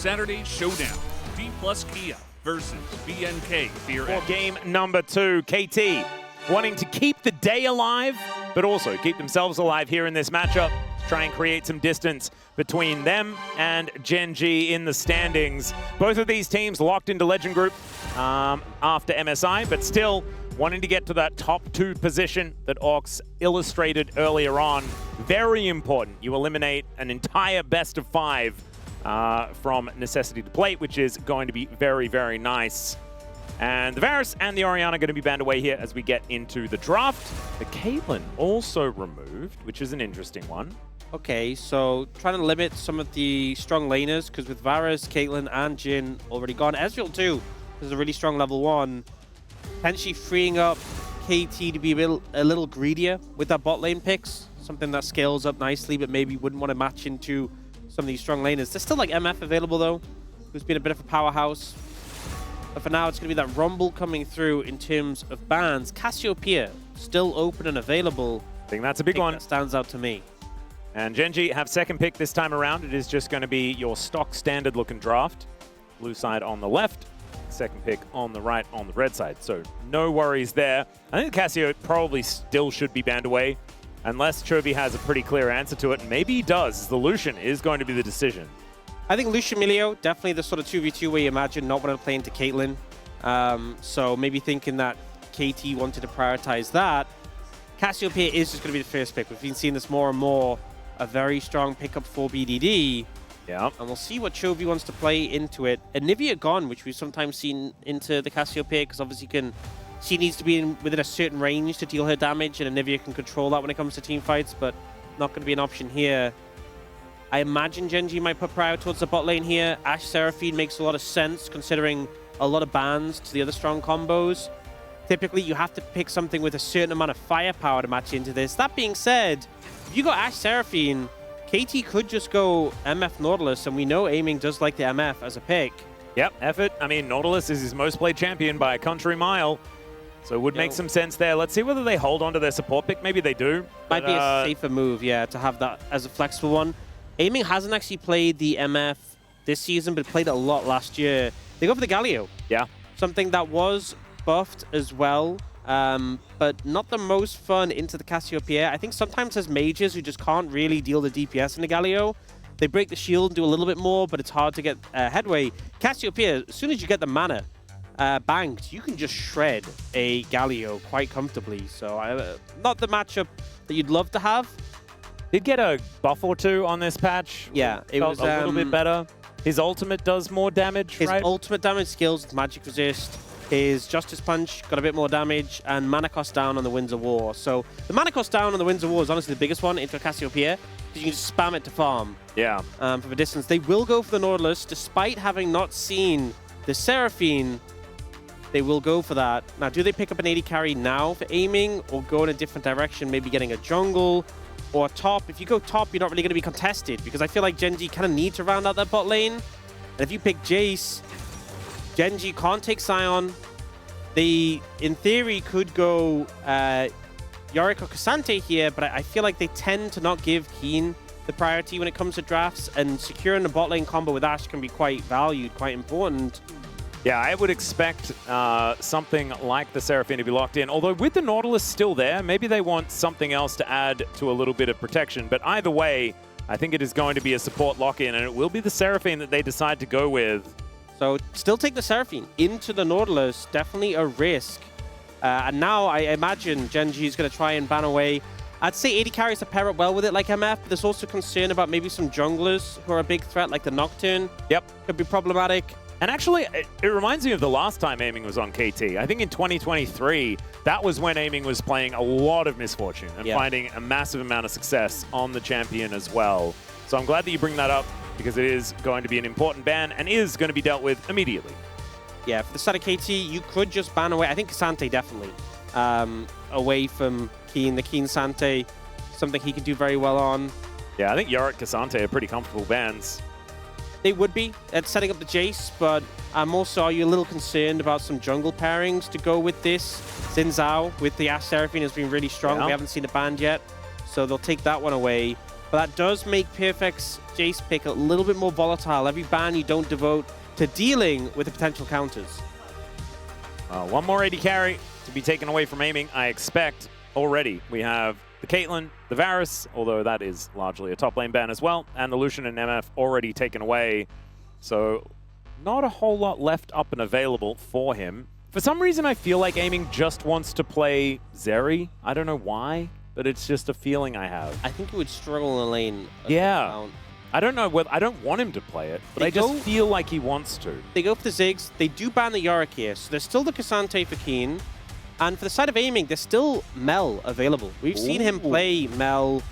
Saturday showdown. D+ Kia versus BNK Fear For X. game number 2, KT wanting to keep the day alive, but also keep themselves alive here in this matchup. Try and create some distance between them and Gen.G in the standings. Both of these teams locked into Legend Group after MSI, but still wanting to get to that top 2 position that Orcs illustrated earlier on. Very important. You eliminate an entire best of 5 from Necessity to Plate, which is going to be very, very nice. And the Varus and the Orianna are going to be banned away here as we get into the draft. The Caitlyn also removed, which is an interesting one. Okay, so trying to limit some of the strong laners, because with Varus, Caitlyn, and Jhin already gone. Ezreal too is a really strong level 1. Potentially freeing up KT to be a little greedier with that bot lane picks. Something that scales up nicely, but maybe wouldn't want to match into some of these strong laners. There's still like MF available though, who's been a bit of a powerhouse. But for now, it's going to be that Rumble coming through in terms of bans. Cassiopeia still open and available. I think that's a big one. That stands out to me. And Gen.G have second pick this time around. It is just going to be your stock standard looking draft. Blue side on the left, second pick on the right on the red side. So no worries there. I think Cassio probably still should be banned away unless Chovy has a pretty clear answer to it. And maybe he does. The Lucian is going to be the decision. I think Lucian Milio, definitely the sort of 2v2 where you imagine not wanting to play into Caitlyn. So maybe thinking that KT wanted to prioritize that. Cassiopeia is just going to be the first pick. We've been seeing this more and more. A very strong pickup for BDD. Yeah. And we'll see what Chovy wants to play into it. And Nivea gone, which we've sometimes seen into the Cassiopeia, because obviously she needs to be within a certain range to deal her damage, and Nivea can control that when it comes to team fights, but not going to be an option here. I imagine Gen.G might put prior towards the bot lane here. Ashe Seraphine makes a lot of sense, considering a lot of bans to the other strong combos. Typically, you have to pick something with a certain amount of firepower to match into this. That being said, if you got Ashe Seraphine, KT could just go MF Nautilus, and we know Aiming does like the MF as a pick. Yep, effort. I mean, Nautilus is his most played champion by a country mile, so it would make some sense there. Let's see whether they hold on to their support pick. Maybe they do. Might be a safer move, yeah, to have that as a flexible one. Aiming hasn't actually played the MF this season, but played it a lot last year. They go for the Galio. Yeah. Something that was buffed as well. But not the most fun into the Cassiopeia. I think sometimes there's mages who just can't really deal the DPS in the Galio. They break the shield and do a little bit more, but it's hard to get headway. Cassiopeia, as soon as you get the mana banked, you can just shred a Galio quite comfortably. So not the matchup that you'd love to have. Did get a buff or 2 on this patch. Yeah, it was a little bit better. His ultimate does more damage, His right? ultimate damage skills with Magic Resist. His Justice Punch got a bit more damage, and mana cost down on the Winds of War. So the mana cost down on the Winds of War is honestly the biggest one into Cassiopeia, because you can just spam it to farm. Yeah. From a distance. They will go for the Nautilus, despite having not seen the Seraphine. They will go for that. Now, do they pick up an 80 carry now for Aiming, or go in a different direction, maybe getting a jungle or a top? If you go top, you're not really going to be contested, because I feel like Gen.G kind of need to round out that bot lane. And if you pick Jace, Gen.G can't take Sion. They, in theory, could go Yorick or Cassante here, but I feel like they tend to not give Keen the priority when it comes to drafts, and securing the bot lane combo with Ashe can be quite valued, quite important. Yeah, I would expect something like the Seraphine to be locked in. Although with the Nautilus still there, maybe they want something else to add to a little bit of protection. But either way, I think it is going to be a support lock-in, and it will be the Seraphine that they decide to go with. So still take the Seraphine into the Nautilus, definitely a risk. And now I imagine Gen.G is going to try and ban away. I'd say 80 carries to pair up well with it like MF, but there's also concern about maybe some junglers who are a big threat, like the Nocturne. Yep. Could be problematic. And actually, it reminds me of the last time Aiming was on KT. I think in 2023, that was when Aiming was playing a lot of Misfortune and finding a massive amount of success on the champion as well. So I'm glad that you bring that up, because it is going to be an important ban and is going to be dealt with immediately. Yeah, for the side of KT, you could just ban away, I think Cassante definitely, away from Keen. The Keen Sante, something he can do very well on. Yeah, I think Yorick, Cassante are pretty comfortable bans. They would be at setting up the Jace, but I'm also, are you a little concerned about some jungle pairings to go with this? Xin Zhao with the Ashe Seraphine has been really strong. We haven't seen it banned yet, so they'll take that one away. But that does make Perfect's Jace pick a little bit more volatile. Every ban you don't devote to dealing with the potential counters. One more AD carry to be taken away from aiming, I expect. Already, we have the Caitlyn, the Varus, although that is largely a top lane ban as well, and the Lucian and MF already taken away. So not a whole lot left up and available for him. For some reason, I feel like aiming just wants to play Zeri. I don't know why, but it's just a feeling I have. I think he would struggle in the lane. Yeah. I don't know whether I don't want him to play it, but I just feel like he wants to. They go for the Ziggs. They do ban the Yorick here, so there's still the Cassante for Keen. And for the side of aiming, there's still Mel available. We've seen him play Mel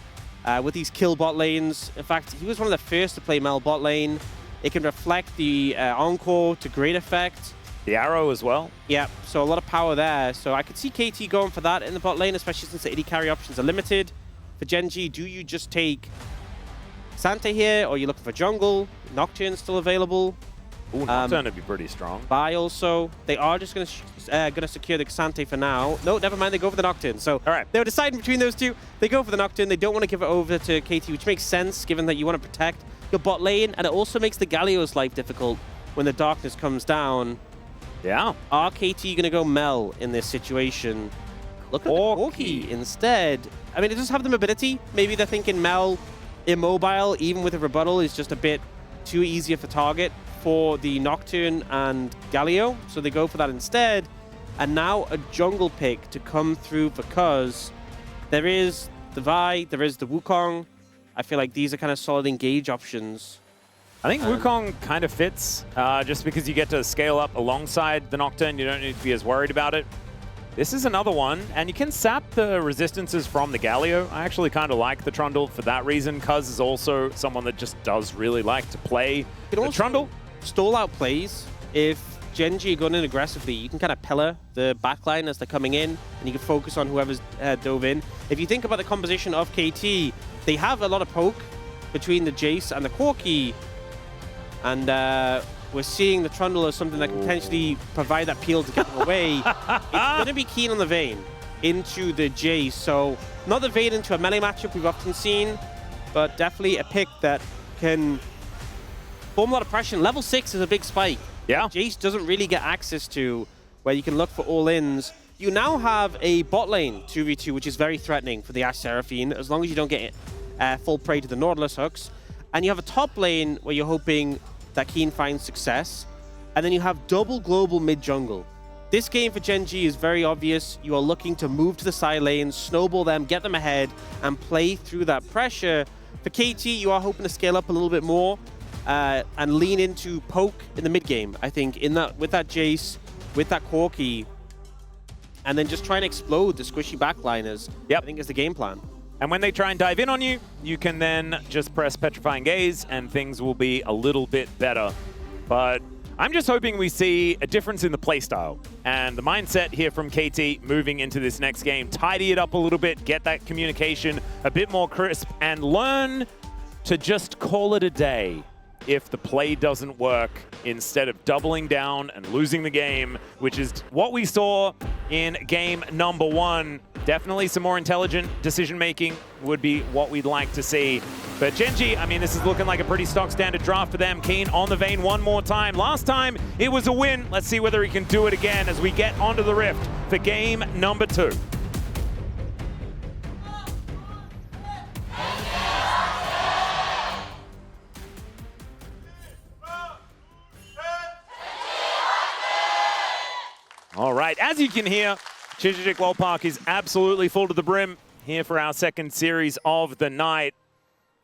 with these kill bot lanes. In fact, he was one of the first to play Mel bot lane. It can reflect the Encore to great effect. The arrow as well. Yeah, so a lot of power there. So I could see KT going for that in the bot lane, especially since the AD carry options are limited. For Gen.G, do you just take Sante here, or are you looking for jungle? Nocturne's still available. Ooh, Nocturne would be pretty strong. Vi also. They are just going to secure the Cassante for now. No, never mind. They go for the Nocturne. So all right, they were deciding between those two. They go for the Nocturne. They don't want to give it over to KT, which makes sense given that you want to protect your bot lane. And it also makes the Galio's life difficult when the darkness comes down. Yeah. Are KT going to go Mel in this situation? Look at the Corki instead. I mean, it does have the mobility. Maybe they're thinking Mel immobile, even with a rebuttal, is just a bit too easier for target for the Nocturne and Galio, so they go for that instead. And now a jungle pick to come through because there is the Vi, there is the Wukong. I feel like these are kind of solid engage options. I think Wukong kind of fits, just because you get to scale up alongside the Nocturne. You don't need to be as worried about it. This is another one, and you can sap the resistances from the Galio. I actually kind of like the Trundle for that reason. Cuz is also someone that just does really like to play the Trundle. Stall out plays. If Gen.G going in aggressively, you can kind of pillar the backline as they're coming in, and you can focus on whoever's dove in. If you think about the composition of KT, they have a lot of poke between the Jace and the Corki, and we're seeing the Trundle as something that can potentially provide that peel to get them away. It's going to be Keen on the Vayne into the Jace, so not the Vayne into a melee matchup we've often seen, but definitely a pick that can form a lot of pressure. Level 6 is a big spike. Yeah. Jace doesn't really get access to where you can look for all-ins. You now have a bot lane 2v2, which is very threatening for the Ashe Seraphine, as long as you don't get full prey to the Nautilus hooks. And you have a top lane where you're hoping that Keen finds success. And then you have double global mid-jungle. This game for Gen.G is very obvious. You are looking to move to the side lanes, snowball them, get them ahead, and play through that pressure. For KT, you are hoping to scale up a little bit more and lean into poke in the mid-game, I think, with that Jace, with that Corki, and then just try and explode the squishy backliners. Yep. I think is the game plan. And when they try and dive in on you, you can then just press Petrifying Gaze and things will be a little bit better. But I'm just hoping we see a difference in the playstyle and the mindset here from KT moving into this next game. Tidy it up a little bit, get that communication a bit more crisp, and learn to just call it a day if the play doesn't work, instead of doubling down and losing the game, which is what we saw in game number 1. Definitely some more intelligent decision-making would be what we'd like to see. But Gen.G, I mean, this is looking like a pretty stock standard draft for them. Keen on the Vayne one more time. Last time, it was a win. Let's see whether he can do it again as we get onto the Rift for game number 2. All right, as you can hear, Chijijik Lolpark is absolutely full to the brim here for our second series of the night.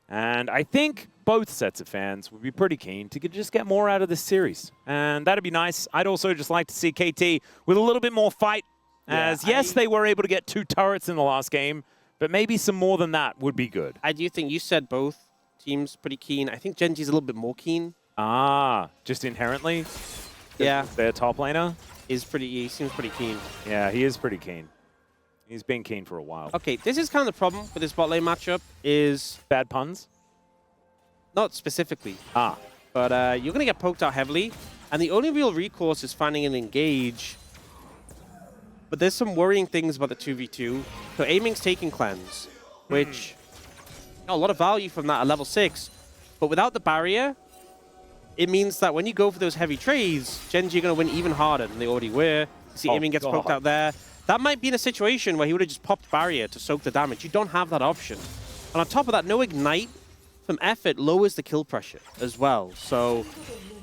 And I think both sets of fans would be pretty keen to just get more out of this series. And that'd be nice. I'd also just like to see KT with a little bit more fight. As yes, they were able to get 2 turrets in the last game, but maybe some more than that would be good. I do think you said both teams pretty keen. I think Gen.G's a little bit more keen. Ah, just inherently? Yeah. Their top laner? He seems pretty keen. Yeah, he is pretty keen. He's been keen for a while. Okay, this is kind of the problem with this bot lane matchup is... Bad puns? Not specifically. Ah. But you're going to get poked out heavily, and the only real recourse is finding an engage. But there's some worrying things about the 2v2. So aiming's taking cleanse, which A lot of value from that at level 6. But without the barrier, it means that when you go for those heavy trades, Gen.G are going to win even harder than they already were. See, aiming gets poked out there. That might be in a situation where he would have just popped barrier to soak the damage. You don't have that option. And on top of that, no ignite from Effort lowers the kill pressure as well. So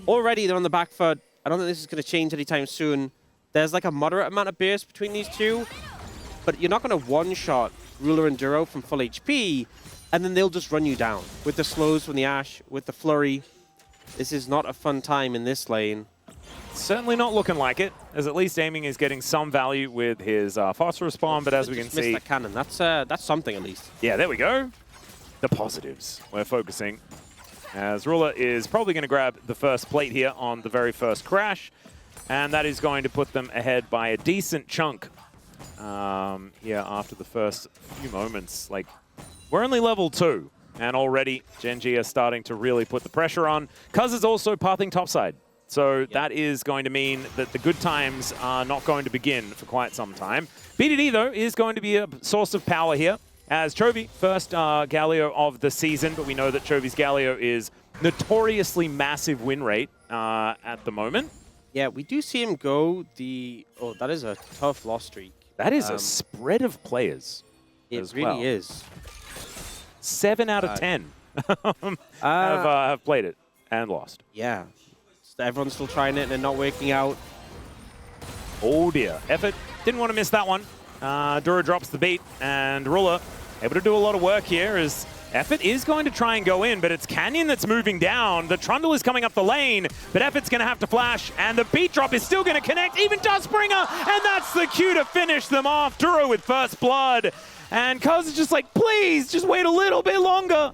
already they're on the back foot. I don't think this is going to change anytime soon. There's like a moderate amount of burst between these two, but you're not going to one-shot Ruler and Duro from full HP, and then they'll just run you down with the slows from the Ashe, with the flurry. This is not a fun time in this lane. Certainly not looking like it, as at least aiming is getting some value with his fast respawn, but as we can see... Missed that cannon. That's something at least. Yeah, there we go. The positives we're focusing. As Ruler is probably going to grab the first plate here on the very first crash, and that is going to put them ahead by a decent chunk here after the first few moments. Like, we're only level 2, and already Gen.G are starting to really put the pressure on. Cuz is also pathing topside. So that is going to mean that the good times are not going to begin for quite some time. BDD, though, is going to be a source of power here. As Chovy, first Galio of the season, but we know that Chovy's Galio is notoriously massive win rate at the moment. Yeah, we do see him go the... Oh, that is a tough loss streak. That is a spread of players. It really is. 7 out of 10 have played it and lost. Yeah. Everyone's still trying it and they're not working out. Oh dear. Effort didn't want to miss that one. Duro drops the beat, and Ruler able to do a lot of work here as Effort is going to try and go in, but it's Canyon that's moving down. The Trundle is coming up the lane, but Effort's going to have to flash, and the beat drop is still going to connect, even Dustspringer, and that's the cue to finish them off. Duro with first blood, and Cuz is just like, please, just wait a little bit longer.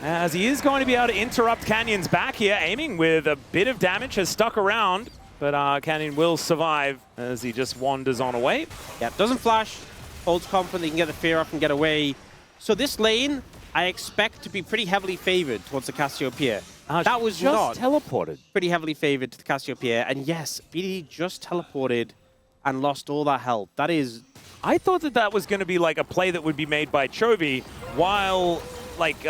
As he is going to be able to interrupt Canyon's back here, aiming with a bit of damage, has stuck around, but Canyon will survive as he just wanders on away. Yeah, doesn't flash, holds confident he can get the fear up and get away. So this lane, I expect to be pretty heavily favored towards the Cassiopeia. That was just not teleported. Pretty heavily favored to the Cassiopeia. And yes, BDD just teleported and lost all that help. That is... I thought that that was going to be like a play that would be made by Chovy while, like,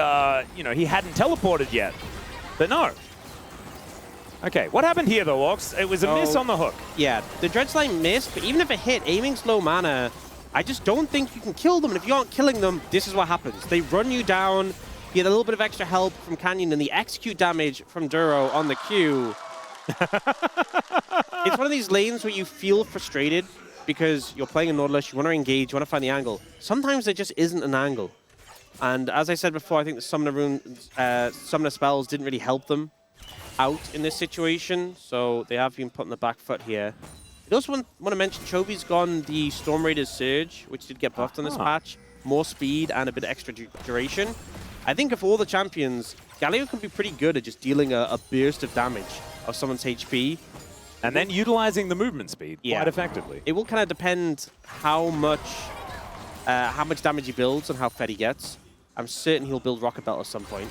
you know, he hadn't teleported yet. But no. Okay, what happened here though, Ox? It was a miss on the hook. Yeah, the Dredgeline missed, but even if it hit, aiming's low mana. I just don't think you can kill them, and if you aren't killing them, this is what happens. They run you down, you get a little bit of extra help from Canyon, and the execute damage from Duro on the Q. It's one of these lanes where you feel frustrated because you're playing a Nautilus, you want to engage, you want to find the angle. Sometimes there just isn't an angle. And as I said before, I think the Summoner spells didn't really help them out in this situation, so they have been put on the back foot here. I also want to mention Chovy's gone the Storm Raiders Surge, which did get buffed on this patch. More speed and a bit of extra duration. I think of all the champions, Galio can be pretty good at just dealing a burst of damage of someone's HP. And then utilizing the movement speed quite effectively. It will kind of depend how much damage he builds and how fed he gets. I'm certain he'll build Rocket Belt at some point.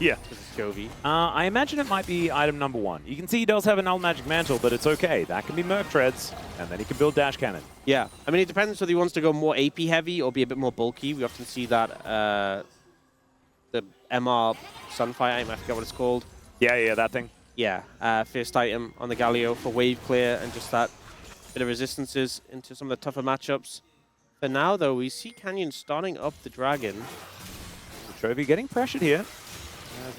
Yeah. This is Chovy. I imagine it might be item number 1. You can see he does have an Null Magic Mantle, but it's okay. That can be Merc Treads, and then he can build Dash Cannon. Yeah. I mean, it depends whether he wants to go more AP heavy or be a bit more bulky. We often see that the MR Sunfire item, I forget what it's called. Yeah, that thing. Yeah. First item on the Galio for wave clear and just that bit of resistances into some of the tougher matchups. For now, though, we see Canyon starting up the Dragon. Chovy getting pressured here.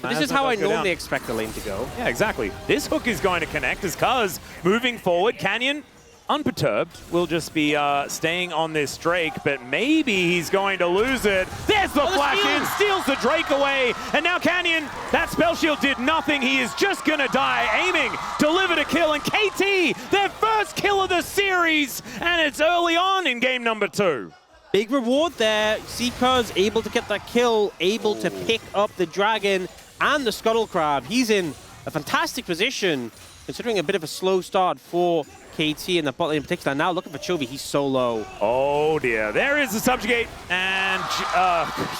This is how I normally expect the lane to go. Yeah, exactly. This hook is going to connect as Cuz moving forward. Canyon, unperturbed, will just be staying on this Drake, but maybe he's going to lose it. There's the flash in, steals the Drake away, and now Canyon, that spell shield did nothing. He is just going to die. Aiming, delivered a kill, and KT, their first kill of the series, and it's early on in game number 2. Big reward there. Cuz able to get that kill, able to pick up the Dragon and the Scuttle Crab. He's in a fantastic position, considering a bit of a slow start for KT in the bot lane in particular. Now looking for Chovy, he's so low. Oh dear, there is the Subjugate, and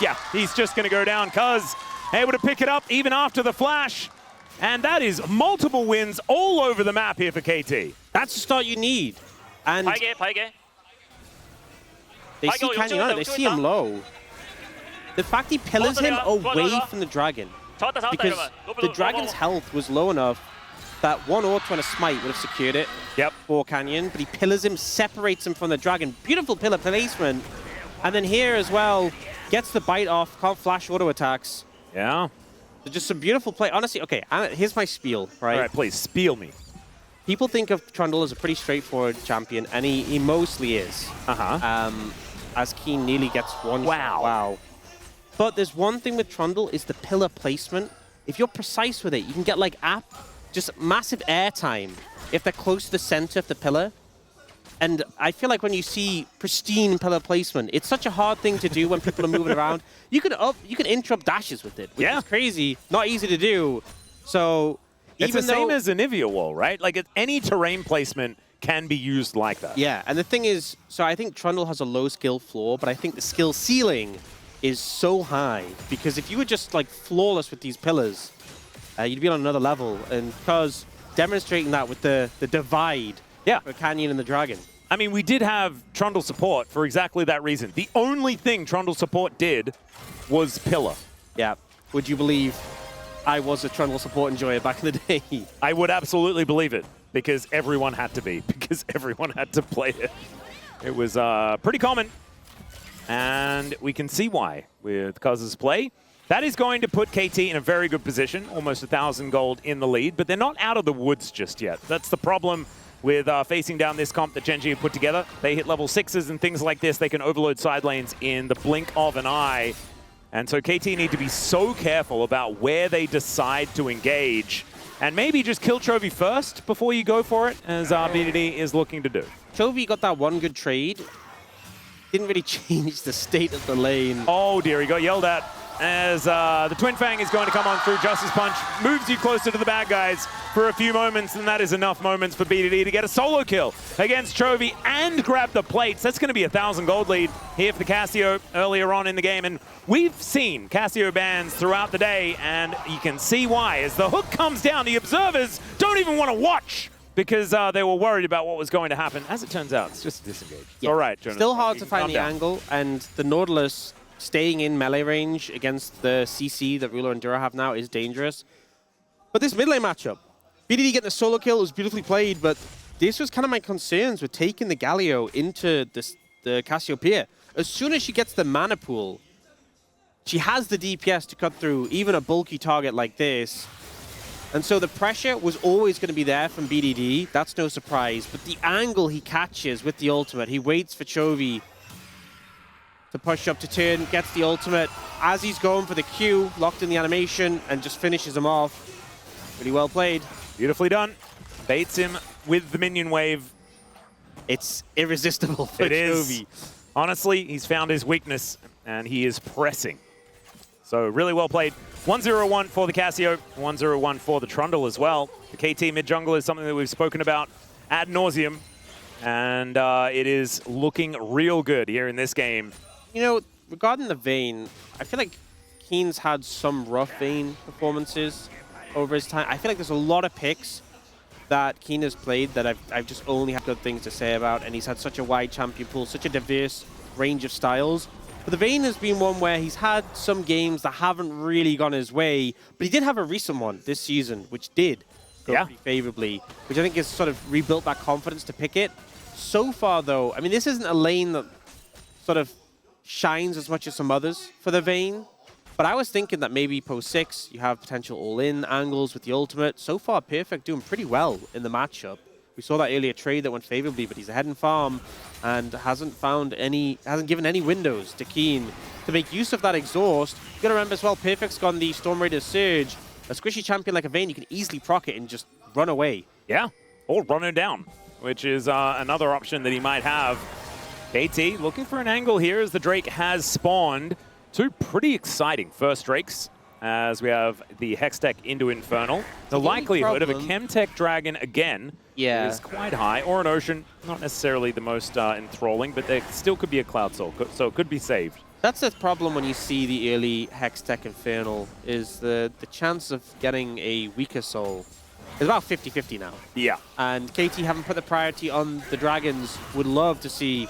yeah, he's just gonna go down. Cuz able to pick it up even after the flash. And that is multiple wins all over the map here for KT. That's the start you need. And they see Canyon on it, they see him low. The fact he pillars him away from the dragon, because the dragon's health was low enough that one auto and a smite would have secured it for Canyon, but he pillars him, separates him from the dragon. Beautiful pillar placement. And then here as well, gets the bite off, can't flash auto attacks. Yeah. So just some beautiful play. Honestly, okay, here's my spiel, right? All right, please, spiel me. People think of Trundle as a pretty straightforward champion, and he mostly is. As Keen nearly gets one shot. Wow. But there's one thing with Trundle is the pillar placement. If you're precise with it, you can get like just massive airtime if they're close to the center of the pillar. And I feel like when you see pristine pillar placement, it's such a hard thing to do when people are moving around. You can interrupt dashes with it, which is crazy, not easy to do. So it's the same as a Nivea wall, right? Like any terrain placement can be used like that. Yeah, and the thing is, so I think Trundle has a low skill floor, but I think the skill ceiling is so high, because if you were just like flawless with these pillars, you'd be on another level. And because demonstrating that with the divide for Canyon and the Dragon. I mean, we did have Trundle support for exactly that reason. The only thing Trundle support did was pillar. Yeah. Would you believe I was a Trundle support enjoyer back in the day? I would absolutely believe it, because everyone had to be, because everyone had to play it. It was pretty common, and we can see why with Cuz's play. That is going to put KT in a very good position, almost 1,000 gold in the lead, but they're not out of the woods just yet. That's the problem with facing down this comp that Gen.G have put together. They hit level 6s and things like this. They can overload side lanes in the blink of an eye. And so KT need to be so careful about where they decide to engage, and maybe just kill Chovy first before you go for it, as BDD is looking to do. Chovy got that one good trade. Didn't really change the state of the lane. Oh dear, he got yelled at as the Twin Fang is going to come on through. Justice Punch moves you closer to the bad guys for a few moments, and that is enough moments for BDD to get a solo kill against Chovy and grab the plates. That's going to be 1,000 gold lead here for the Cassio earlier on in the game, and we've seen Cassio bans throughout the day, and you can see why. As the hook comes down, the observers don't even want to watch, because they were worried about what was going to happen. As it turns out, it's just disengaged. Yeah. All right, Jonas. Still hard to find the angle, and the Nautilus staying in melee range against the CC that Ruler and Dura have now is dangerous. But this mid lane matchup, BDD getting a solo kill was beautifully played, but this was kind of my concerns with taking the Galio into the Cassiopeia. As soon as she gets the mana pool, she has the DPS to cut through even a bulky target like this. And so the pressure was always going to be there from BDD. That's no surprise. But the angle he catches with the ultimate, he waits for Chovy to push up to turn, gets the ultimate. As he's going for the Q, locked in the animation, and just finishes him off. Pretty well played. Beautifully done. Baits him with the minion wave. It's irresistible for Chovy. Honestly, he's found his weakness, and he is pressing. So really well played. 1-0-1 for the Cassio, 1-0-1 for the Trundle as well. The KT mid jungle is something that we've spoken about ad nauseum, and it is looking real good here in this game. You know, regarding the Vayne, I feel like Keen's had some rough Vayne performances over his time. I feel like there's a lot of picks that Keen has played that I've just only had good things to say about, and he's had such a wide champion pool, such a diverse range of styles. But the Vayne has been one where he's had some games that haven't really gone his way, but he did have a recent one this season, which did go pretty favorably, which I think has sort of rebuilt that confidence to pick it. So far, though, I mean, this isn't a lane that sort of shines as much as some others for the Vayne, but I was thinking that maybe post 6, you have potential all-in angles with the ultimate. So far, Perfect doing pretty well in the matchup. We saw that earlier trade that went favorably, but he's ahead in farm and hasn't given any windows to Keen to make use of that exhaust. You gotta remember as well, Perfect's gone the Storm Raider Surge. A squishy champion like a Vayne, you can easily proc it and just run away. Yeah, or run her down, which is another option that he might have. KT looking for an angle here as the Drake has spawned. Two pretty exciting first Drakes, as we have the Hextech into Infernal. The likelihood of a Chemtech Dragon again is quite high, or an Ocean, not necessarily the most enthralling, but there still could be a Cloud Soul, so it could be saved. That's the problem when you see the early Hextech Infernal, is the chance of getting a weaker soul is about 50-50 now. Yeah. And KT haven't put the priority on the Dragons. Would love to see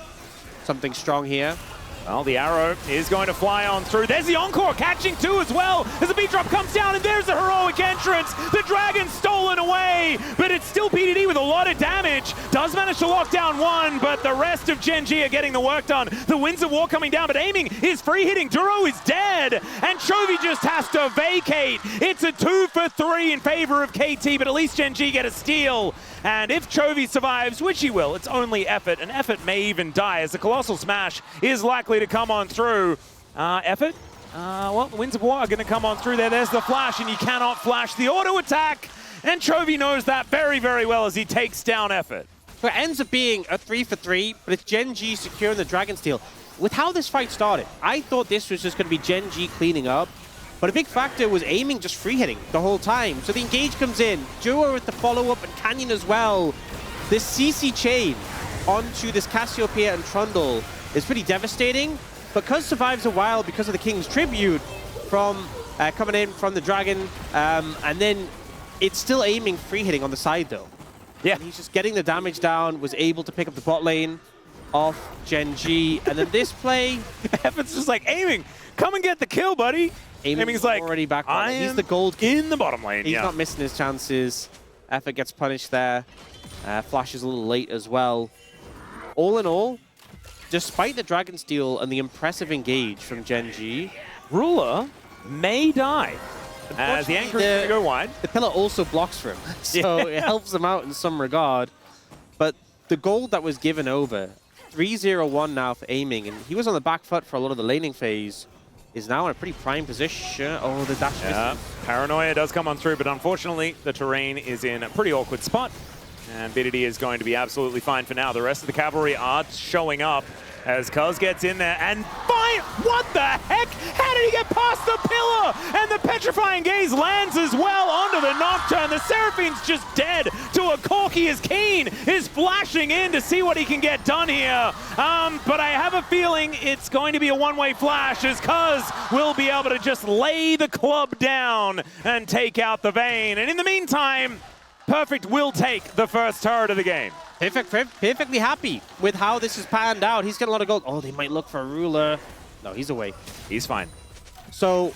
something strong here. Well, the arrow is going to fly on through. There's the Encore catching two as well as the beat drop comes down, and there's the heroic entrance. The dragon's stolen away, but it's still PDD with a lot of damage. Does manage to lock down one, but the rest of Gen.G are getting the work done. The Winds of War coming down, but aiming is free hitting. Duro is dead, and Chovy just has to vacate. It's a 2 for 3 in favor of KT, but at least Gen.G get a steal. And if Chovy survives, which he will, it's only Effort, and Effort may even die as the Colossal Smash is likely to come on through. Effort? Well, the Winds of War are going to come on through there. There's the flash, and you cannot flash the auto attack. And Chovy knows that very, very well as he takes down Effort. So it ends up being a 3 for 3, but it's Gen.G securing the Dragon Steel. With how this fight started, I thought this was just going to be Gen.G cleaning up. But a big factor was aiming just free hitting the whole time. So the engage comes in, Duo with the follow-up, and Canyon as well. This CC chain onto this Cassiopeia and Trundle is pretty devastating. Because survives a while because of the King's Tribute from coming in from the Dragon, and then it's still aiming free hitting on the side though. Yeah. And he's just getting the damage down, was able to pick up the bot lane off Gen.G, and then this play... Effort's just like, aiming, come and get the kill, buddy. Aiming's like, already back on. He's the gold in the bottom lane. He's not missing his chances. Effort gets punished there. Flash is a little late as well. All in all, despite the Dragon Steel and the impressive engage from Gen.G, Ruler may die. As the anchor is going to go wide. The pillar also blocks for him, so it helps him out in some regard. But the gold that was given over, 3-0-1 now for aiming, and he was on the back foot for a lot of the laning phase, is now in a pretty prime position. Oh, the dash misses. Paranoia does come on through, but unfortunately, the terrain is in a pretty awkward spot. And BDD is going to be absolutely fine for now. The rest of the cavalry are showing up as Cuz gets in there and fine. What the heck? How did he get past the pillar? And the Petrifying Gaze lands as well onto the Nocturne. The Seraphine's just dead to a Corki as Keen is flashing in to see what he can get done here. But I have a feeling it's going to be a one-way flash as Cuz will be able to just lay the club down and take out the Vayne. And in the meantime, Perfect will take the first turret of the game. Perfectly happy with how this has panned out. He's getting a lot of gold. Oh, they might look for a Ruler. No, he's away. He's fine. So,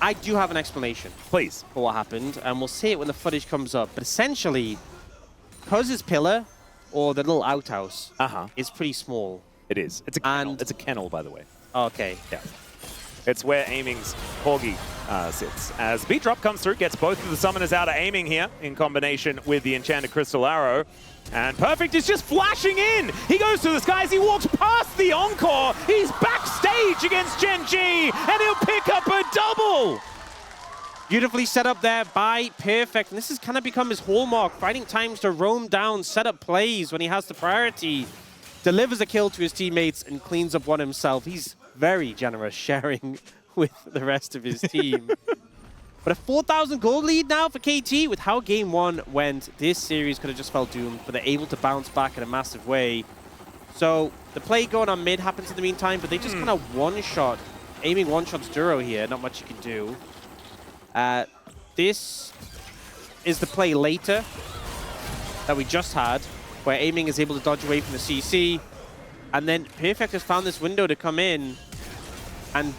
I do have an explanation. Please. For what happened, and we'll see it when the footage comes up. But essentially, Cuz's pillar, or the little outhouse, is pretty small. It is. It's a kennel. It's a kennel, by the way. Okay. Yeah. It's where Aiming's Corgi sits. As beat drop comes through, gets both of the summoners out of aiming here in combination with the Enchanted Crystal Arrow. And Perfect is just flashing in. He goes to the skies. He walks past the Encore. He's backstage against Gen.G, and he'll pick up a double. Beautifully set up there by Perfect. And this has kind of become his hallmark, finding times to roam down, set up plays when he has the priority, delivers a kill to his teammates, and cleans up one himself. He's very generous sharing with the rest of his team. But a 4,000 gold lead now for KT. With how game one went, this series could have just felt doomed, but they're able to bounce back in a massive way. So the play going on mid happens in the meantime, but they just kind of one-shot, aiming one-shots Duro here. Not much you can do. This is the play later that we just had, where aiming is able to dodge away from the CC. And then Perfect has found this window to come in, and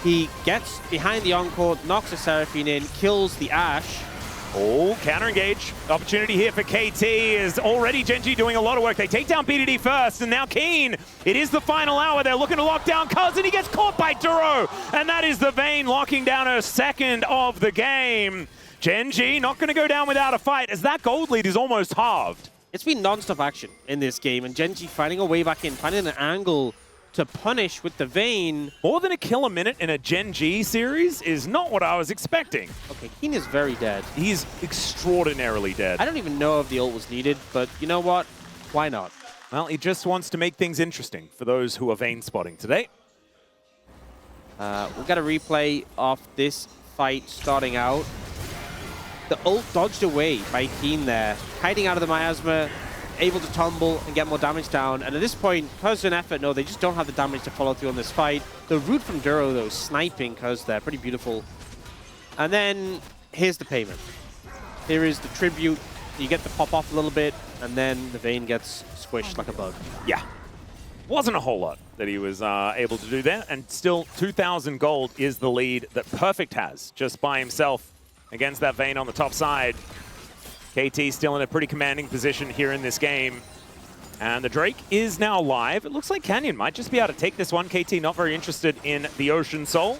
he gets behind the Encore, knocks the Seraphine in, kills the Ashe. Oh, counter engage. Opportunity here for KT is already Gen.G doing a lot of work. They take down BDD first, and now Keen. It is the final hour. They're looking to lock down Cuz, and he gets caught by Duro. And that is the Vayne locking down her second of the game. Gen.G not going to go down without a fight, as that gold lead is almost halved. It's been non-stop action in this game, and Gen.G finding a way back in, finding an angle to punish with the Vayne. More than a kill a minute in a Gen.G series is not what I was expecting. Okay, Keen is very dead. He's extraordinarily dead. I don't even know if the ult was needed, but you know what? Why not? Well, he just wants to make things interesting for those who are Vayne spotting today. We've got a replay of this fight starting out. The ult dodged away by Keen there, hiding out of the miasma, able to tumble and get more damage down. And at this point, Cuz and Effort, no, they just don't have the damage to follow through on this fight. The root from Duro, though, sniping Cuz there, pretty beautiful. And then here's the payment. Here is the tribute. You get the pop off a little bit, and then the Vayne gets squished like a bug. Yeah. wasn't a whole lot that he was able to do there. And still, 2,000 gold is the lead that Perfect has just by himself against that Vayne on the top side. KT still in a pretty commanding position here in this game. And the Drake is now live. It looks like Canyon might just be able to take this one. KT not very interested in the Ocean Soul.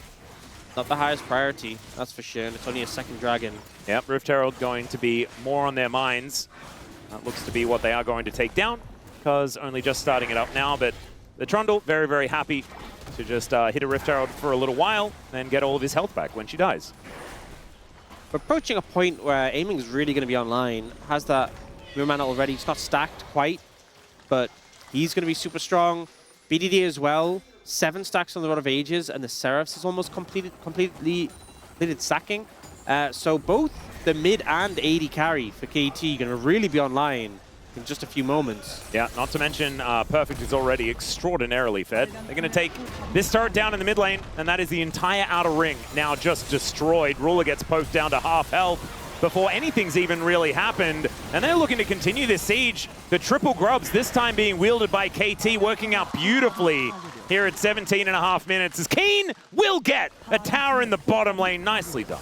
Not the highest priority, that's for sure. And it's only a second dragon. Yep, Rift Herald going to be more on their minds. That looks to be what they are going to take down, because only just starting it up now. But the Trundle, very, very happy to just hit a Rift Herald for a little while and get all of his health back when she dies. We're approaching a point where aiming is really going to be online. Has that Mirror Mana already. It's not stacked quite, but he's going to be super strong. BDD as well. 7 stacks on the Rod of Ages, and the Seraphs is almost completely stacking. So both the mid and AD carry for KT going to really be online in just a few moments. Yeah, not to mention Perfect is already extraordinarily fed. They're going to take this turret down in the mid lane, and that is the entire outer ring now just destroyed. Ruler gets poked down to half health before anything's even really happened. And they're looking to continue this siege. The triple grubs, this time being wielded by KT, working out beautifully here at 17.5 minutes, as Keen will get a tower in the bottom lane. Nicely done.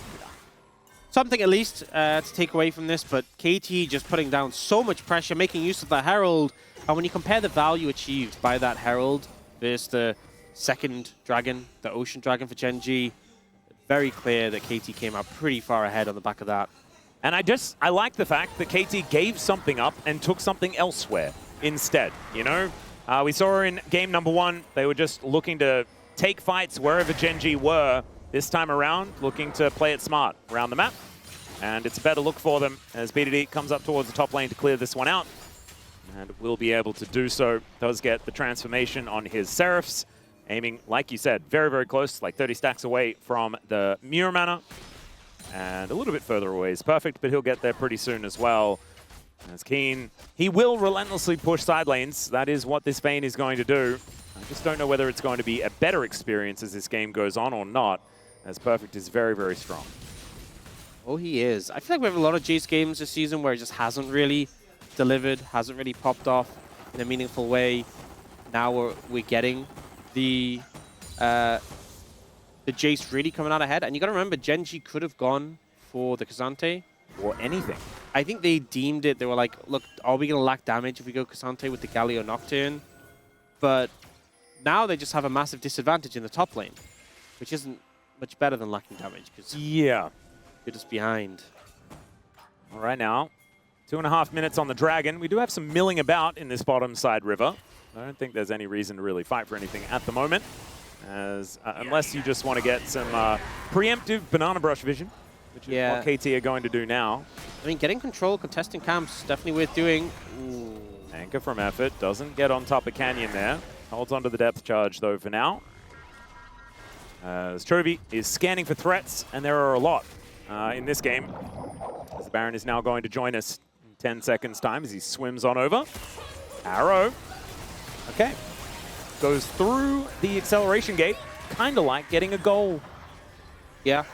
Something at least to take away from this, but KT just putting down so much pressure, making use of the Herald. And when you compare the value achieved by that Herald versus the second dragon, the Ocean Dragon for Gen.G, very clear that KT came out pretty far ahead on the back of that. And I like the fact that KT gave something up and took something elsewhere instead, you know? We saw in game number 1, they were just looking to take fights wherever Gen.G were. This time around, looking to play it smart around the map. And it's a better look for them as BDD comes up towards the top lane to clear this one out. And will be able to do so. Does get the transformation on his Seraphs. Aiming, like you said, very, very close, like 30 stacks away from the Mirror Mana. And a little bit further away is Perfect, but he'll get there pretty soon as well. As Keen, he will relentlessly push side lanes. That is what this Vayne is going to do. I just don't know whether it's going to be a better experience as this game goes on or not, as Perfect is very, very strong. Oh, he is. I feel like we have a lot of Jace games this season where it just hasn't really delivered, hasn't really popped off in a meaningful way. Now we're getting the Jace really coming out ahead. And you got to remember, Gen.G could have gone for the K'Sante. Or anything. I think they deemed it, they were like, look, are we going to lack damage if we go K'Sante with the Galio Nocturne? But now they just have a massive disadvantage in the top lane, which isn't much better than lacking damage, because yeah, you're just behind. All right, now, 2.5 minutes on the Dragon. We do have some milling about in this bottom side river. I don't think there's any reason to really fight for anything at the moment, as unless you just want to get some preemptive Banana Brush vision, which is what KT are going to do now. I mean, getting control, contesting camps, definitely worth doing. Ooh. Anchor from Effort, doesn't get on top of Canyon there. Holds onto the depth charge, though, for now. As Chovy is scanning for threats, and there are a lot in this game. As the Baron is now going to join us in 10 seconds' time as he swims on over. Arrow. Okay. Goes through the acceleration gate, kind of like getting a goal. Yeah.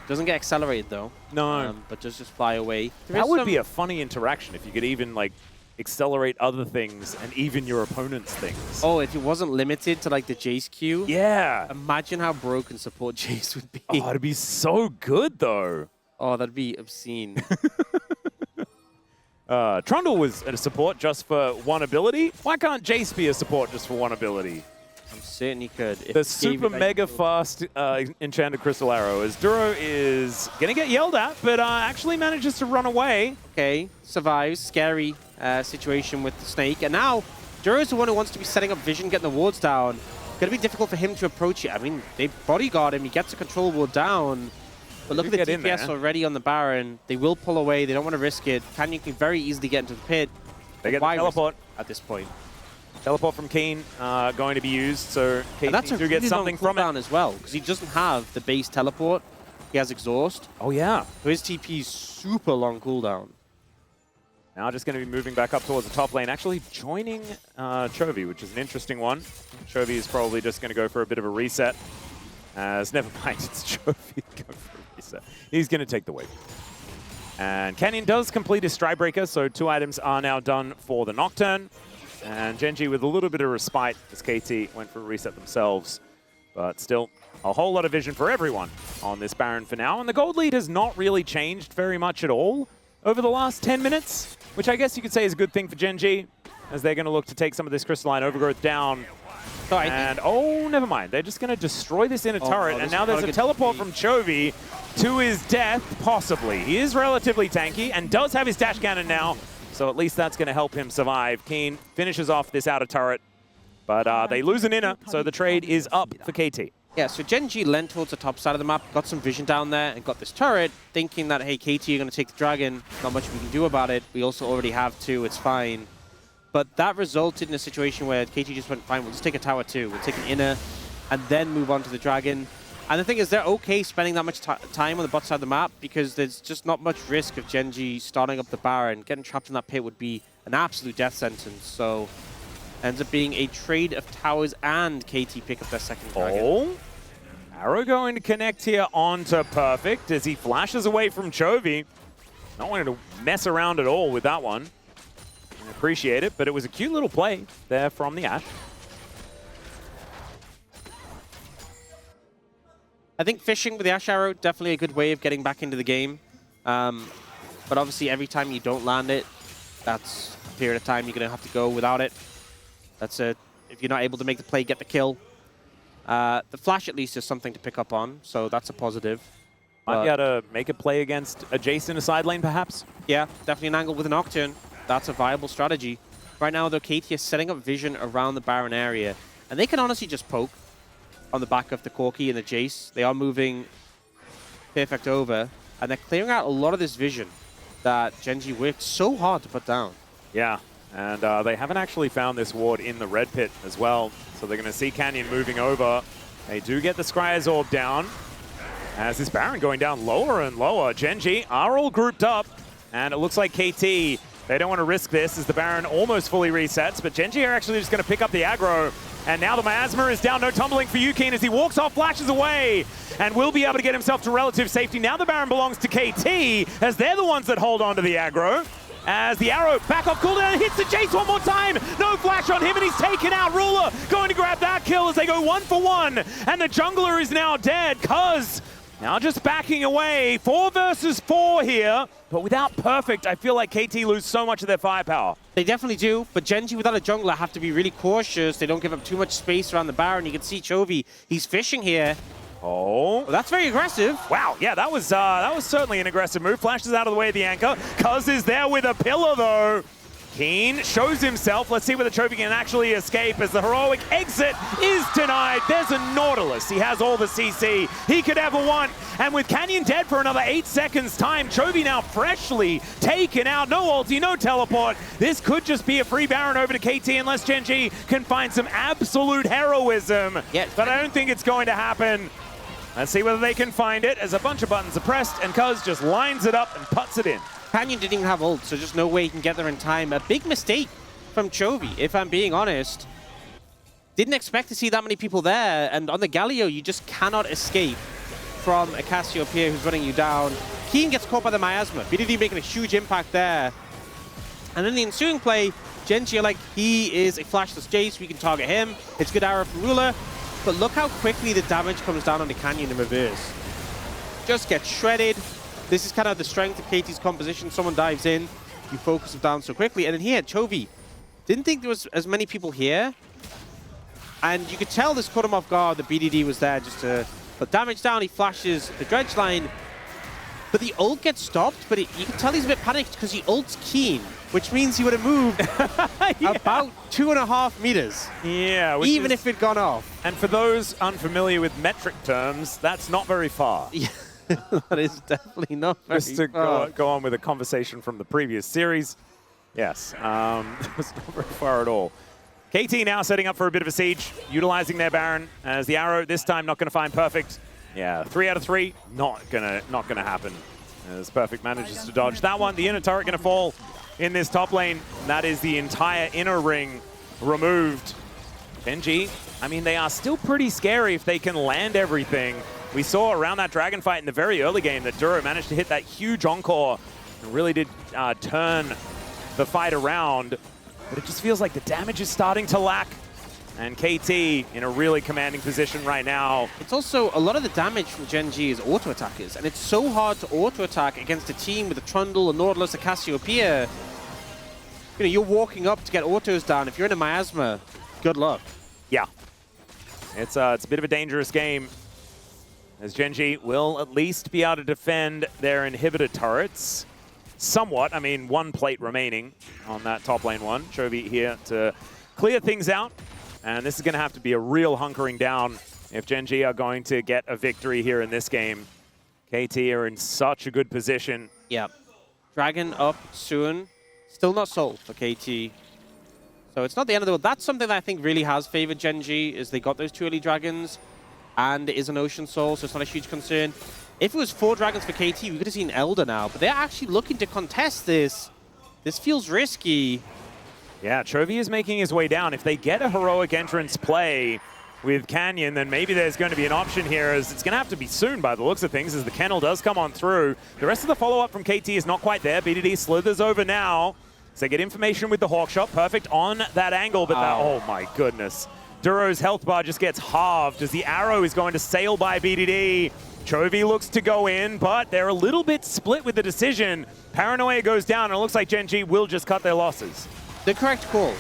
Doesn't get accelerated, though. No. But does just fly away. That would be a funny interaction if you could even, like, accelerate other things and even your opponent's things. Oh, if it wasn't limited to, like, the Jace queue? Yeah. Imagine how broken support Jace would be. Oh, it'd be so good, though. Oh, that'd be obscene. Trundle was a support just for one ability. Why can't Jace be a support just for one ability? I'm certain he could. The super mega fast Enchanted Crystal Arrow, as Duro is going to get yelled at, but actually manages to run away. Okay, survives. Scary situation with the snake. And now, Duro's the one who wants to be setting up vision, getting the wards down. Going to be difficult for him to approach it. I mean, they bodyguard him. He gets a control ward down. But look at the DPS already on the Baron. They will pull away. They don't want to risk it. Canyon can very easily get into the pit. They get the teleport at this point. Teleport from Keen going to be used, so KT do get something from it as well, because he doesn't have the base teleport. He has exhaust. Oh yeah. So his TP is super long cooldown. Now just going to be moving back up towards the top lane, actually joining Chovy, which is an interesting one. Chovy is probably just going to go for a bit of a reset. Never mind, it's Chovy go for a reset. He's going to take the wave. And Canyon does complete his Stride Breaker, so 2 items are now done for the Nocturne. And Gen.G with a little bit of respite as KT went for a reset themselves. But still, a whole lot of vision for everyone on this Baron for now. And the gold lead has not really changed very much at all over the last 10 minutes, which I guess you could say is a good thing for Gen.G, as they're going to look to take some of this crystalline overgrowth down. And, oh, never mind. They're just going to destroy this inner turret. And now there's a teleport from Chovy to his death, possibly. He is relatively tanky and does have his dash cannon now. So at least that's going to help him survive. Keen finishes off this outer turret. But they lose an inner, so the trade is up for KT. Yeah, so Gen.G lent towards the top side of the map, got some vision down there, and got this turret, thinking that, hey, KT, you're going to take the dragon. Not much we can do about it. We also already have two. It's fine. But that resulted in a situation where KT just went, fine, we'll just take a tower too. We'll take an inner and then move on to the dragon. And the thing is, they're okay spending that much time on the bot side of the map because there's just not much risk of Gen.G starting up the Baron. Getting trapped in that pit would be an absolute death sentence. So ends up being a trade of towers and KT pick up their second dragon. Oh, Arrow going to connect here onto Perfect as he flashes away from Chovy. Not wanting to mess around at all with that one. I appreciate it, but it was a cute little play there from the Ashe. I think fishing with the Ashe Arrow, definitely a good way of getting back into the game. But obviously, every time you don't land it, that's a period of time you're going to have to go without it. That's a, if you're not able to make the play, get the kill. The flash, at least, is something to pick up on, so that's a positive. Might be able to make a play against a Jace in a side lane, perhaps? Yeah, definitely an angle with a Nocturne. That's a viable strategy. Right now, though, KT is setting up vision around the Baron area, and they can honestly just poke on the back of the Corki and the Jace. They are moving Perfect over, and they're clearing out a lot of this vision that Gen.G worked so hard to put down. Yeah, and they haven't actually found this ward in the red pit as well, so they're going to see Canyon moving over. They do get the Scryer's Orb down, as this Baron going down lower and lower. Gen.G are all grouped up, and it looks like KT, they don't want to risk this as the Baron almost fully resets, but Gen.G are actually just going to pick up the aggro. And now the miasma is down, no tumbling for Yukine as he walks off, flashes away, and will be able to get himself to relative safety. Now the Baron belongs to KT, as they're the ones that hold on to the aggro. As the arrow back off cooldown, hits the Jace one more time. No flash on him, and he's taken out. Ruler going to grab that kill as they go 1 for 1. And the jungler is now dead, Cuz now just backing away. 4 versus 4 here. But without Perfect, I feel like KT lose so much of their firepower. They definitely do, but Gen.G without a jungler have to be really cautious. They don't give up too much space around the Baron. You can see Chovy, he's fishing here. Oh, Well, that's very aggressive. wow, yeah, that was certainly an aggressive move. Flashes out of the way of the anchor. Cuz is there with a pillar, though. Keen shows himself. Let's see whether Chovy can actually escape as the heroic exit is denied. There's a Nautilus. He has all the CC he could ever want. And with Canyon dead for another 8 seconds time, Chovy now freshly taken out. No ulti, no teleport. This could just be a free Baron over to KT unless Gen.G can find some absolute heroism. Yeah. But I don't think it's going to happen. Let's see whether they can find it as a bunch of buttons are pressed and Cuz just lines it up and puts it in. Canyon didn't even have ult, so just no way he can get there in time. A big mistake from Chovy, if I'm being honest. Didn't expect to see that many people there, and on the Galio, you just cannot escape from a Cassiopeia who's running you down. Keen gets caught by the miasma. BDD making a huge impact there. And then the ensuing play, Gen.G are like, he is a flashless Jace, we can target him. It's good arrow from Ruler, but look how quickly the damage comes down on the Canyon in reverse. Just gets shredded. This is kind of the strength of KT's composition. Someone dives in, you focus them down so quickly. And then here, Chovy didn't think there was as many people here. And you could tell this caught him off guard. The BDD was there just to put damage down. He flashes the dredge line. But the ult gets stopped, but you can tell he's a bit panicked because he ults Keen, which means he would have moved about 2.5 meters. Yeah. Even if it'd gone off. And for those unfamiliar with metric terms, that's not very far. Yeah. That is definitely not very Just to go on with a conversation from the previous series. Yes, it was not very far at all. KT now setting up for a bit of a siege, utilizing their Baron as the arrow this time not going to find Perfect. Yeah, 3 out of 3, not gonna happen. As Perfect manages to dodge that one. The inner turret going to fall in this top lane. That is the entire inner ring removed. Gen.G, I mean, they are still pretty scary if they can land everything. We saw around that dragon fight in the very early game that Duro managed to hit that huge encore and really did turn the fight around. but it just feels like the damage is starting to lack. And KT in a really commanding position right now. It's also, a lot of the damage from Gen.G is auto-attackers, and it's so hard to auto-attack against a team with a Trundle, a Nautilus, a Cassiopeia. You know, you're walking up to get autos down. If you're in a Miasma, good luck. Yeah. It's a bit of a dangerous game, as Gen.G will at least be able to defend their inhibitor turrets. Somewhat. I mean, one plate remaining on that top lane one. Chovy here to clear things out. And this is going to have to be a real hunkering down if Gen.G are going to get a victory here in this game. KT are in such a good position. Yeah. Dragon up soon. Still not sold for KT. So it's not the end of the world. That's something that I think really has favored Gen.G, is they got those 2 early dragons, and it is an Ocean Soul, so it's not a huge concern. If it was 4 dragons for KT, we could have seen Elder now, but they're actually looking to contest this. This feels risky. Yeah, Chovy is making his way down. If they get a heroic entrance play with Canyon, then maybe there's going to be an option here, as it's going to have to be soon by the looks of things, as the kennel does come on through. The rest of the follow-up from KT is not quite there. BDD slithers over now. So they get information with the Hawkshot. Perfect on that angle, but that, oh my goodness. Duro's health bar just gets halved as the arrow is going to sail by BDD. Chovy looks to go in, but they're a little bit split with the decision. Paranoia goes down, and it looks like Gen.G will just cut their losses. The correct call.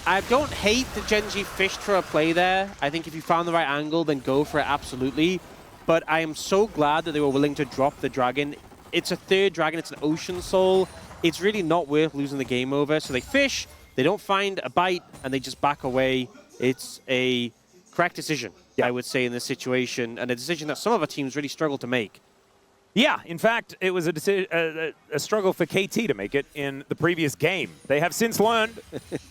I don't hate the Gen.G fished for a play there. I think if you found the right angle, then go for it, absolutely. But I am so glad that they were willing to drop the dragon. It's a 3rd dragon, it's an Ocean Soul. It's really not worth losing the game over. So they fish, they don't find a bite, and they just back away. It's a correct decision, I would say, in this situation, and a decision that some of our teams really struggle to make. Yeah, in fact, it was a struggle for KT to make it in the previous game. They have since learned,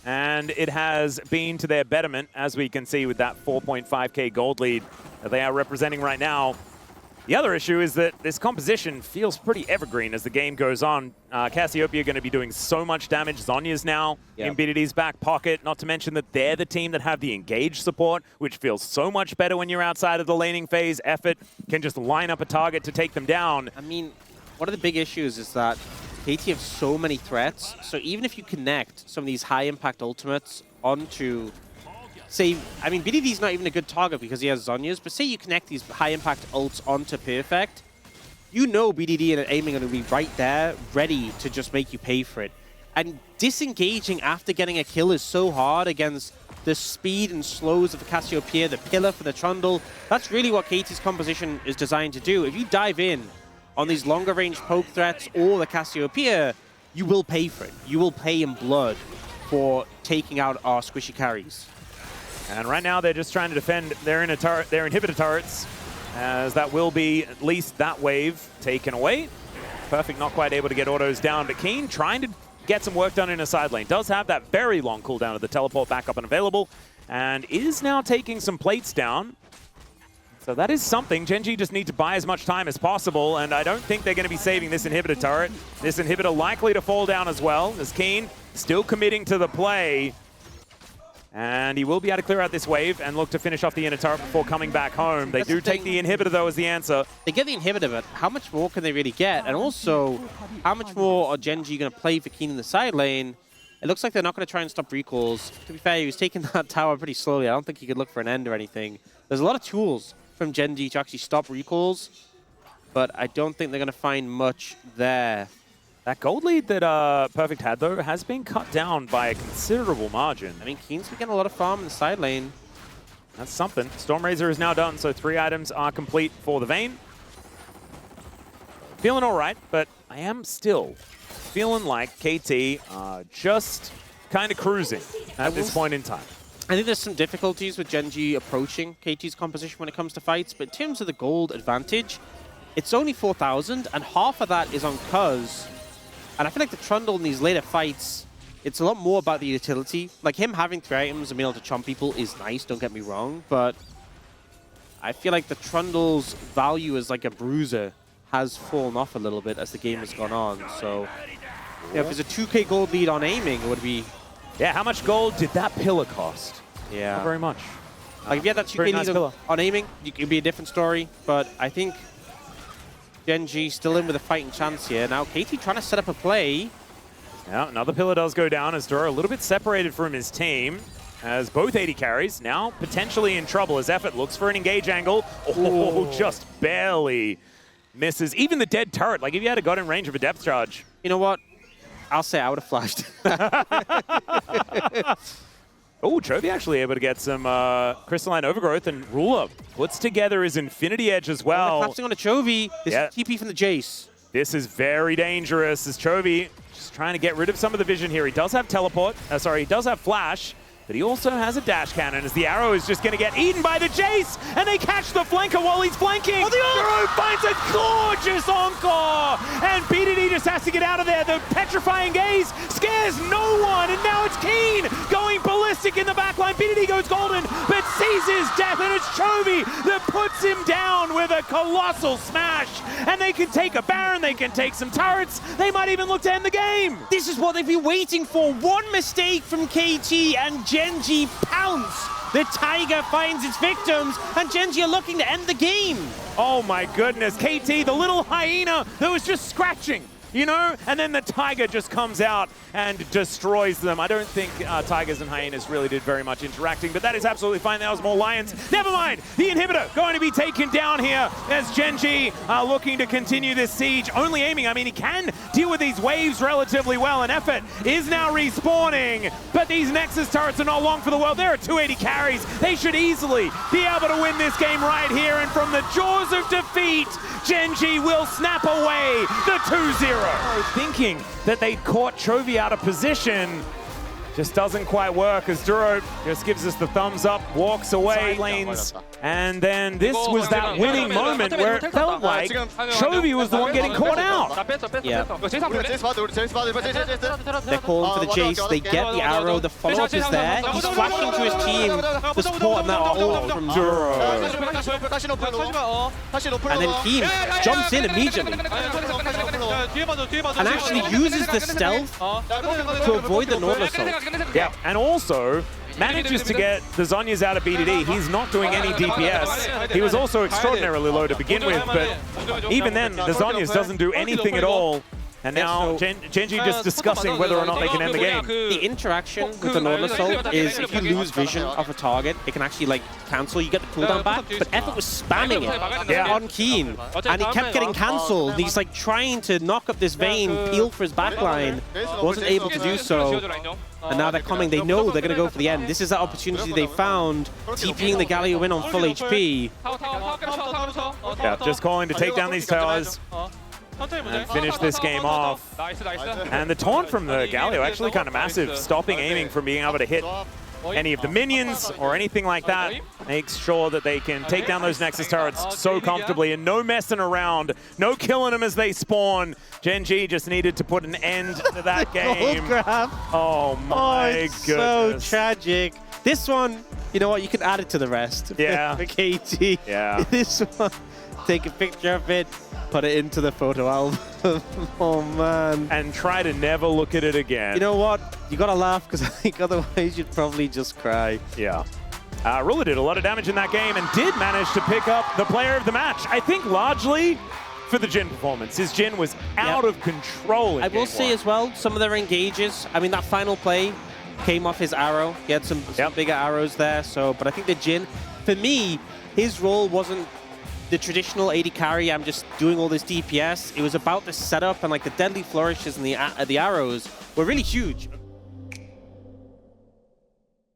and it has been to their betterment, as we can see with that 4.5k gold lead that they are representing right now. The other issue is that this composition feels pretty evergreen as the game goes on. Cassiopeia are going to be doing so much damage. Zhonya's now in BDD's back pocket, not to mention that they're the team that have the engage support, which feels so much better when you're outside of the laning phase. Effort can just line up a target to take them down. I mean, one of the big issues is that KT have so many threats, so even if you connect some of these high-impact ultimates onto... Say, I mean, BDD's not even a good target because he has Zhonya's, but say you connect these high-impact ults onto Perfect, you know BDD and aiming are going to be right there, ready to just make you pay for it. And disengaging after getting a kill is so hard against the speed and slows of the Cassiopeia, the pillar for the Trundle. That's really what KT's composition is designed to do. If you dive in on these longer-range poke threats or the Cassiopeia, you will pay for it. You will pay in blood for taking out our squishy carries. And right now, they're just trying to defend their inhibitor turrets, as that will be at least that wave taken away. Perfect not quite able to get autos down, but Keen trying to get some work done in a side lane. Does have that very long cooldown of the teleport back up and available, and is now taking some plates down. So that is something. Gen.G just need to buy as much time as possible, and I don't think they're going to be saving this inhibitor turret. This inhibitor likely to fall down as well, as Keen still committing to the play. And he will be able to clear out this wave and look to finish off the inner turret before coming back home. They do take the inhibitor, though, as the answer. They get the inhibitor, but how much more can they really get? And also, how much more are Gen.G going to play for Keen in the side lane? It looks like they're not going to try and stop recalls. To be fair, he was taking that tower pretty slowly. I don't think he could look for an end or anything. There's a lot of tools from Gen.G to actually stop recalls, but I don't think they're going to find much there. That gold lead that Perfect had, though, has been cut down by a considerable margin. I mean, Keen's been getting a lot of farm in the side lane. That's something. Stormrazor is now done, so 3 items are complete for the Vayne. Feeling all right, but I am still feeling like KT are just kind of cruising at this point in time. I think there's some difficulties with Gen.G approaching KT's composition when it comes to fights, but in terms of the gold advantage, it's only 4,000, and half of that is on Cuz. And I feel like the Trundle in these later fights, it's a lot more about the utility. Like, him having 3 items and being able to chomp people is nice, don't get me wrong, but I feel like the Trundle's value as like a bruiser has fallen off a little bit as the game has gone on. So, yeah, if there's a 2k gold lead on aiming, it would be... Yeah, how much gold did that pillar cost? Yeah. Not very much. Like, if you had that 2k nice lead on aiming, it could be a different story, but I think Gen.G still in with a fighting chance here. Now, KT trying to set up a play. Now, another pillar does go down as Duro a little bit separated from his team, as both 80 carries now potentially in trouble as Effort looks for an engage angle. Oh, just barely misses. Even the dead turret, like if you had got in range of a depth charge. You know what? I'll say I would have flashed. Oh, Chovy actually able to get some Crystalline Overgrowth, and Ruler puts together his Infinity Edge as well. Collapsing on a Chovy. This is TP from the Jace. This is very dangerous as Chovy just trying to get rid of some of the vision here. He does have teleport. He does have flash, but he also has a dash cannon as the arrow is just going to get eaten by the Jace, and they catch the flanker while he's flanking. Oh, Duro finds a gorgeous encore, and BDD just has to get out of there. The petrifying gaze scares no one, and now it's Keen going ballistic in the backline. BDD goes golden, but sees his death, and it's Chovy that puts him down with a colossal smash. And they can take a Baron, they can take some turrets, they might even look to end the game. This is what they've been waiting for. One mistake from KT and Gen.G pounce. The Tiger finds its victims, and Gen.G are looking to end the game. Oh my goodness, KT, the little hyena that was just scratching, you know? And then the Tiger just comes out and destroys them. I don't think Tigers and Hyenas really did very much interacting, but that is absolutely fine. That was more Lions. Never mind, the inhibitor going to be taken down here as Gen.G are looking to continue this siege. Only aiming, I mean, he can deal with these waves relatively well, and Effort is now respawning, but these Nexus turrets are not long for the world. There are 280 carries. They should easily be able to win this game right here, and from the jaws of defeat, Gen.G will snap away the 2-0. Thinking that they caught Chovy out of position just doesn't quite work as Duro just gives us the thumbs up, walks away, lanes, and then this was that winning moment where it felt like Chovy was the one getting caught out. Yeah. They're calling for the Jace, they get the arrow, the follow-up is there, he's flashing to his team, the support and that ult from Duro. And then Keen jumps in immediately. And actually uses the stealth to avoid the Nautilus ult. Yeah, and also manages to get the Zhonya's out of BDD. He's not doing any DPS. He was also extraordinarily low to begin with, but even then, the Zhonya's doesn't do anything at all. And now Gen.G just discussing whether or not they can end the game. The interaction with the Nautilus ult is if you lose vision of a target, it can actually like cancel, you get the cooldown back, but Effort was spamming it on Keen, and he kept getting cancelled. He's like trying to knock up this Vayne, peel for his backline, wasn't able to do so. And now they're coming, they know they're going to go for the end. This is that opportunity they found, TPing the Galio in on full HP. Yeah, just calling to take down these towers and finish this game off. And the taunt from the Galio actually kind of massive, stopping aiming from being able to hit any of the minions or anything like that. Makes sure that they can take down those Nexus turrets so comfortably and no messing around, no killing them as they spawn. Gen.G just needed to put an end to that game. Oh my goodness. So tragic. This one, you know what, you can add it to the rest. Yeah. For KT. Yeah. This one, take a picture of it, put it into the photo album. Oh man. And try to never look at it again. You know what? You gotta laugh because I think otherwise you'd probably just cry. Yeah. Ruler did a lot of damage in that game and did manage to pick up the player of the match. I think largely for the Jhin performance. His Jhin was out of control in I will say as well, some of their engages, I mean that final play came off his arrow. He had some bigger arrows there, but I think the Jhin, for me, his role wasn't the traditional 80 carry, I'm just doing all this DPS. It was about the setup, and like the deadly flourishes and the arrows were really huge.